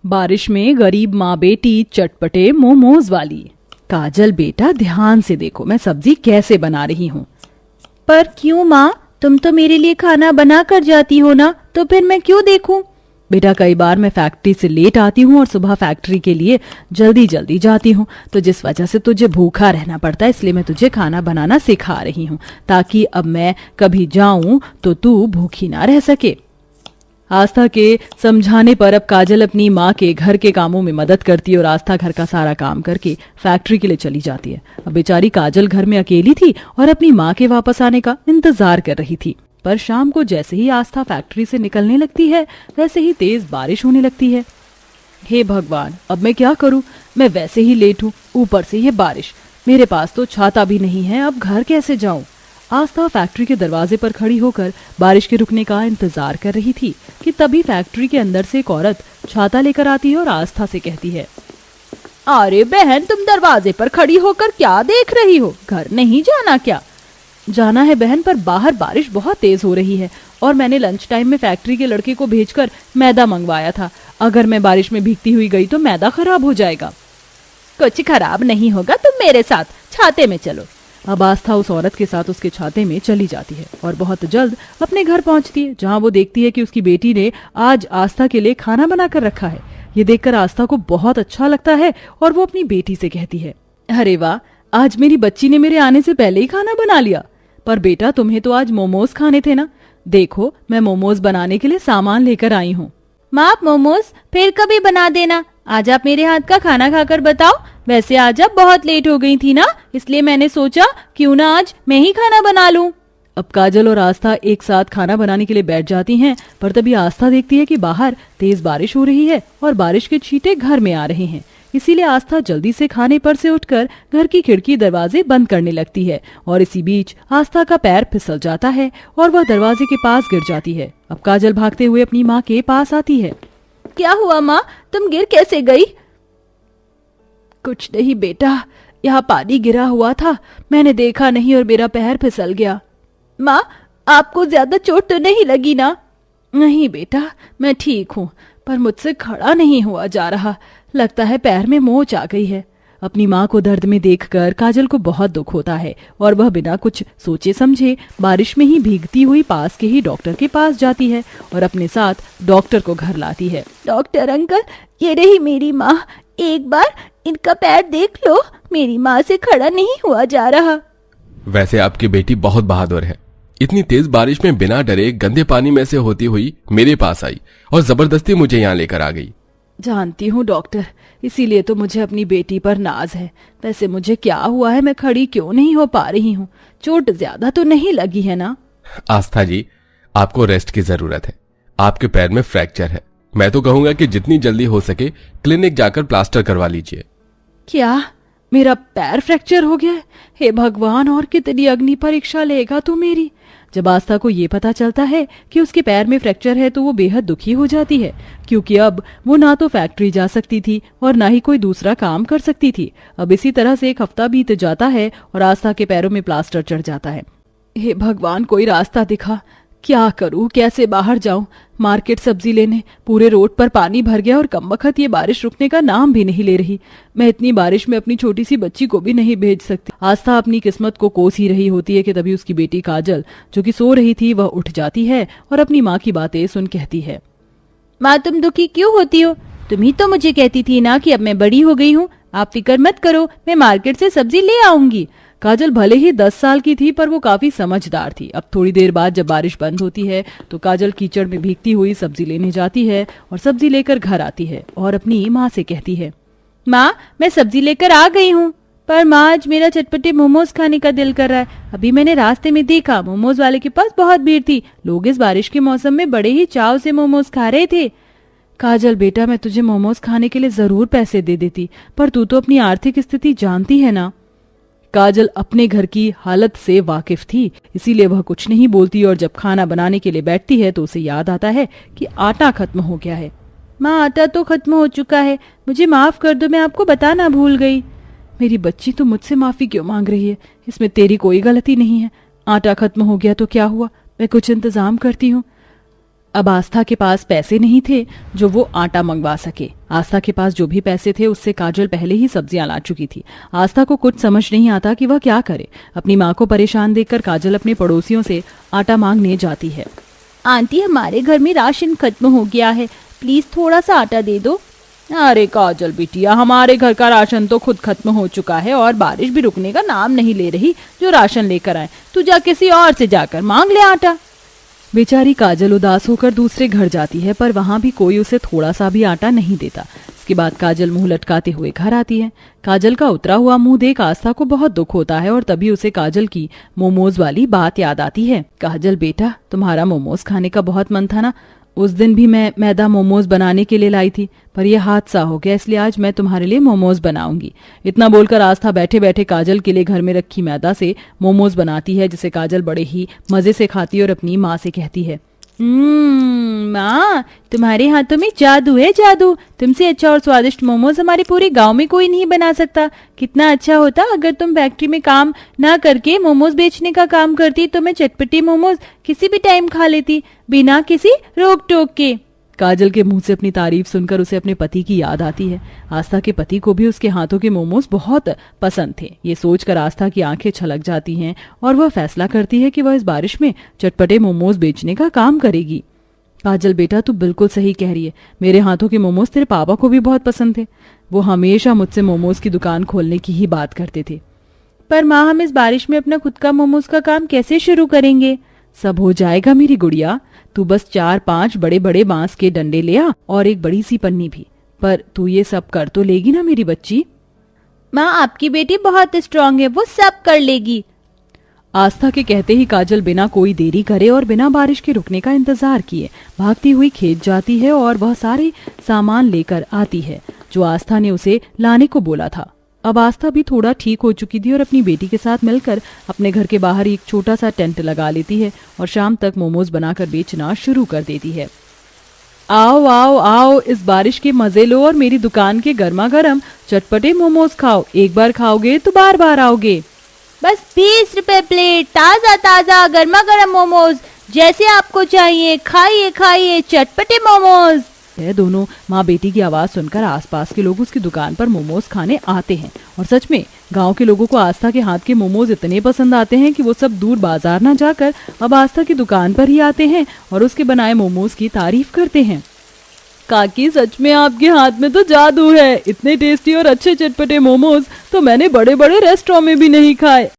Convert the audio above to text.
बारिश में गरीब माँ बेटी चटपटे मोमोज वाली। काजल बेटा ध्यान से देखो मैं सब्जी कैसे बना रही हूँ। पर क्यों माँ, तुम तो मेरे लिए खाना बना कर जाती हो ना, तो फिर मैं क्यों देखूं? बेटा कई बार मैं फैक्ट्री से लेट आती हूँ और सुबह फैक्ट्री के लिए जल्दी जल्दी जाती हूँ, तो जिस वजह से तुझे भूखा रहना पड़ता है, इसलिए मैं तुझे खाना बनाना सिखा रही हूँ ताकि अब मैं कभी जाऊं तो तू भूखी ना रह सके। आस्था के समझाने पर अब काजल अपनी माँ के घर के कामों में मदद करती है और आस्था घर का सारा काम करके फैक्ट्री के लिए चली जाती है। अब बेचारी काजल घर में अकेली थी और अपनी माँ के वापस आने का इंतजार कर रही थी। पर शाम को जैसे ही आस्था फैक्ट्री से निकलने लगती है वैसे ही तेज बारिश होने लगती है। हे भगवान, अब मैं क्या करूं? मैं वैसे ही लेट हूं, ऊपर से ये बारिश, मेरे पास तो छाता भी नहीं है, अब घर कैसे जाऊं? आस्था फैक्ट्री के दरवाजे पर खड़ी होकर बारिश के रुकने का इंतजार कर रही थी कि तभी फैक्ट्री के अंदर से एक औरत छाता लेकर आती है और आस्था से कहती है, अरे बहन, तुम दरवाजे पर खड़ी होकर क्या देख रही हो? घर नहीं जाना क्या? जाना है बहन, पर बाहर बारिश बहुत तेज हो रही है और मैंने लंच टाइम में फैक्ट्री के लड़के को भेजकर मैदा मंगवाया था। अगर मैं बारिश में भीगती हुई गई तो मैदा खराब हो जाएगा। कुछ खराब नहीं होगा, तुम मेरे साथ छाते में चलो। अब आस्था उस औरत के साथ उसके छाते में चली जाती है और बहुत जल्द अपने घर पहुंचती है, जहां वो देखती है कि उसकी बेटी ने आज आस्था के लिए खाना बनाकर रखा है। ये देखकर आस्था को बहुत अच्छा लगता है और वो अपनी बेटी से कहती है, अरे वाह, आज मेरी बच्ची ने मेरे आने से पहले ही खाना बना लिया। पर बेटा तुम्हें तो आज मोमोज खाने थे ना, देखो मैं मोमोज बनाने के लिए सामान लेकर आई हूँ। माँ, आप मोमोज फिर कभी बना देना, आज आप मेरे हाथ का खाना खाकर बताओ। वैसे आज आप बहुत लेट हो गई थी ना, इसलिए मैंने सोचा क्यों ना आज मैं ही खाना बना लूं। अब काजल और आस्था एक साथ खाना बनाने के लिए बैठ जाती हैं, पर तभी आस्था देखती है कि बाहर तेज बारिश हो रही है और बारिश के छींटे घर में आ रहे हैं। इसीलिए आस्था जल्दी से खाने पर से उठकर घर की खिड़की दरवाजे बंद करने लगती है और इसी बीच आस्था का पैर फिसल जाता है और वह दरवाजे के पास गिर जाती है। अब काजल भागते हुए अपनी माँ के पास आती है। क्या हुआ माँ, तुम गिर कैसे गई? कुछ नहीं बेटा, यहाँ पानी गिरा हुआ था, मैंने देखा नहीं और मेरा पैर फिसल गया। माँ, आपको ज्यादा चोट तो नहीं लगी ना? नहीं बेटा, मैं ठीक हूँ, पर मुझसे खड़ा नहीं हुआ जा रहा, लगता है पैर में मोच आ गई है। अपनी माँ को दर्द में देखकर काजल को बहुत दुख होता है और वह बिना कुछ सोचे समझे बारिश में ही भीगती हुई पास के ही डॉक्टर के पास जाती है और अपने साथ डॉक्टर को घर लाती है। डॉक्टर अंकल, ये रही मेरी माँ, एक बार इनका पैर देख लो, मेरी माँ से खड़ा नहीं हुआ जा रहा। वैसे आपकी बेटी बहुत बहादुर है, इतनी तेज बारिश में बिना डरे गंदे पानी में से होती हुई मेरे पास आई और जबरदस्ती मुझे यहाँ लेकर आ गई। जानती हूँ डॉक्टर, इसीलिए तो मुझे अपनी बेटी पर नाज है। वैसे मुझे क्या हुआ है, मैं खड़ी क्यों नहीं हो पा रही हूँ? चोट ज्यादा तो नहीं लगी है ना? आस्था जी, आपको रेस्ट की जरूरत है, आपके पैर में फ्रैक्चर है। मैं तो कहूंगा कि जितनी जल्दी हो सके क्लिनिक जाकर प्लास्टर करवा लीजिए। क्या मेरा पैर फ्रैक्चर हो गया है? हे भगवान, और कितनी अग्नि परीक्षा लेगा तू मेरी। जब आस्था को ये पता चलता है कि उसके पैर में फ्रैक्चर है तो वो बेहद दुखी हो जाती है, क्योंकि अब वो ना तो फैक्ट्री जा सकती थी और ना ही कोई दूसरा काम कर सकती थी। अब इसी तरह से एक हफ्ता बीत जाता है और आस्था के पैरों में प्लास्टर चढ़ जाता है। हे भगवान, कोई रास्ता दिखा, क्या करूं, कैसे बाहर जाऊं? मार्केट सब्जी लेने पूरे रोड पर पानी भर गया और कमबख्त ये बारिश रुकने का नाम भी नहीं ले रही। मैं इतनी बारिश में अपनी छोटी सी बच्ची को भी नहीं भेज सकती। आस्था अपनी किस्मत को कोस ही रही होती है कि तभी उसकी बेटी काजल, जो कि सो रही थी, वह उठ जाती है और अपनी माँ की बातें सुन कहती है, माँ, तुम दुखी क्यों होती हो? तुम ही तो मुझे कहती थी ना कि अब मैं बड़ी हो गई हूँ, आप फिक्र मत करो, मैं मार्केट से सब्जी ले आऊंगी। काजल भले ही 10 साल की थी, पर वो काफी समझदार थी। अब थोड़ी देर बाद जब बारिश बंद होती है तो काजल कीचड़ में भीगती हुई सब्जी लेने जाती है और सब्जी लेकर घर आती है और अपनी माँ से कहती है, माँ, मैं सब्जी लेकर आ गई हूँ, पर माँ, आज मेरा चटपटे मोमोज खाने का दिल कर रहा है। अभी मैंने रास्ते में देखा, मोमोज वाले के पास बहुत भीड़ थी, लोग इस बारिश के मौसम में बड़े ही चाव से मोमोज खा रहे थे। काजल बेटा, मैं तुझे मोमोज खाने के लिए जरूर पैसे दे देती, पर तू तो अपनी आर्थिक स्थिति जानती है ना। काजल अपने घर की हालत से वाकिफ थी, इसीलिए वह कुछ नहीं बोलती और जब खाना बनाने के लिए बैठती है तो उसे याद आता है कि आटा खत्म हो गया है। माँ, आटा तो खत्म हो चुका है, मुझे माफ कर दो, मैं आपको बताना भूल गई। मेरी बच्ची तो मुझसे माफी क्यों मांग रही है? इसमें तेरी कोई गलती नहीं है। आटा खत्म हो गया तो क्या हुआ, मैं कुछ इंतजाम करती हूँ। अब आस्था के पास पैसे नहीं थे जो वो आटा मंगवा सके। आस्था के पास जो भी पैसे थे उससे काजल पहले ही सब्जियां ला चुकी थी। आस्था को कुछ समझ नहीं आता कि वह क्या करे। अपनी माँ को परेशान देखकर काजल अपने पड़ोसियों से आटा मांगने जाती है। आंटी, हमारे घर में राशन खत्म हो गया है, प्लीज थोड़ा सा आटा दे दो। अरे काजल बिटिया, हमारे घर का राशन तो खुद खत्म हो चुका है और बारिश भी रुकने का नाम नहीं ले रही जो राशन लेकर आए। तू जा किसी और से जाकर मांग ले आटा। बेचारी काजल उदास होकर दूसरे घर जाती है, पर वहां भी कोई उसे थोड़ा सा भी आटा नहीं देता। इसके बाद काजल मुंह लटकाते हुए घर आती है। काजल का उतरा हुआ मुंह देख आस्था को बहुत दुख होता है और तभी उसे काजल की मोमोज वाली बात याद आती है। काजल बेटा, तुम्हारा मोमोज खाने का बहुत मन था ना? उस दिन भी मैं मैदा मोमोज बनाने के लिए लाई थी, पर यह हादसा हो गया, इसलिए आज मैं तुम्हारे लिए मोमोज बनाऊंगी। इतना बोलकर आस्था बैठे बैठे काजल के लिए घर में रखी मैदा से मोमोज बनाती है, जिसे काजल बड़े ही मजे से खाती है और अपनी माँ से कहती है, माँ, तुम्हारे हाथों में जादू है, जादू। तुमसे अच्छा और स्वादिष्ट मोमोज हमारे पूरे गांव में कोई नहीं बना सकता। कितना अच्छा होता अगर तुम फैक्ट्री में काम ना करके मोमोज बेचने का काम करती, तो मैं चटपटी मोमोज किसी भी टाइम खा लेती, बिना किसी रोक टोक के। काजल के मुंह से अपनी तारीफ सुनकर उसे अपने पति की याद आती है। आस्था के पति को भी उसके हाथों के मोमोज बहुत पसंद थे। ये सोचकर आस्था की आंखें छलक जाती हैं और वह फैसला करती है कि वह इस बारिश में चटपटे मोमोज बेचने का काम करेगी। काजल बेटा, तू बिल्कुल सही कह रही है। मेरे हाथों के मोमोज तेरे पापा को भी बहुत पसंद थे। वो हमेशा मुझसे मोमोज की दुकान खोलने की ही बात करते थे। पर माँ, हम इस बारिश में अपना खुद का मोमोज का काम कैसे शुरू करेंगे? सब हो जाएगा मेरी गुड़िया। तू बस 4-5 बड़े बड़े बांस के डंडे ले आ और एक बड़ी सी पन्नी भी। पर तू ये सब कर तो लेगी ना मेरी बच्ची? माँ, आपकी बेटी बहुत स्ट्रांग है, वो सब कर लेगी। आस्था के कहते ही काजल बिना कोई देरी करे और बिना बारिश के रुकने का इंतजार किए भागती हुई खेत जाती है और वह सारे सामान लेकर आती है जो आस्था ने उसे लाने को बोला था। अब आस्था भी थोड़ा ठीक हो चुकी थी और अपनी बेटी के साथ मिलकर अपने घर के बाहर एक छोटा सा टेंट लगा लेती है और शाम तक मोमोज बनाकर बेचना शुरू कर देती है। आओ आओ आओ, इस बारिश के मजे लो और मेरी दुकान के गर्मा गर्म चटपटे मोमोज खाओ। एक बार खाओगे तो बार बार आओगे। बस 20 रुपए प्लेट, ताजा ताजा गर्मा गर्म मोमोज, जैसे आपको चाहिए, खाइए खाइए चटपटे मोमोज। दोनों माँ बेटी की आवाज सुनकर आसपास के लोग उसकी दुकान पर मोमोज खाने आते हैं और सच में गांव के लोगों को आस्था के हाथ के मोमोज इतने पसंद आते हैं कि वो सब दूर बाजार ना जाकर अब आस्था की दुकान पर ही आते हैं और उसके बनाए मोमोज की तारीफ करते हैं। काकी, सच में आपके हाथ में तो जादू है। इतने टेस्टी और अच्छे चटपटे मोमोज तो मैंने बड़े बड़े रेस्टोरेंट में भी नहीं खाए।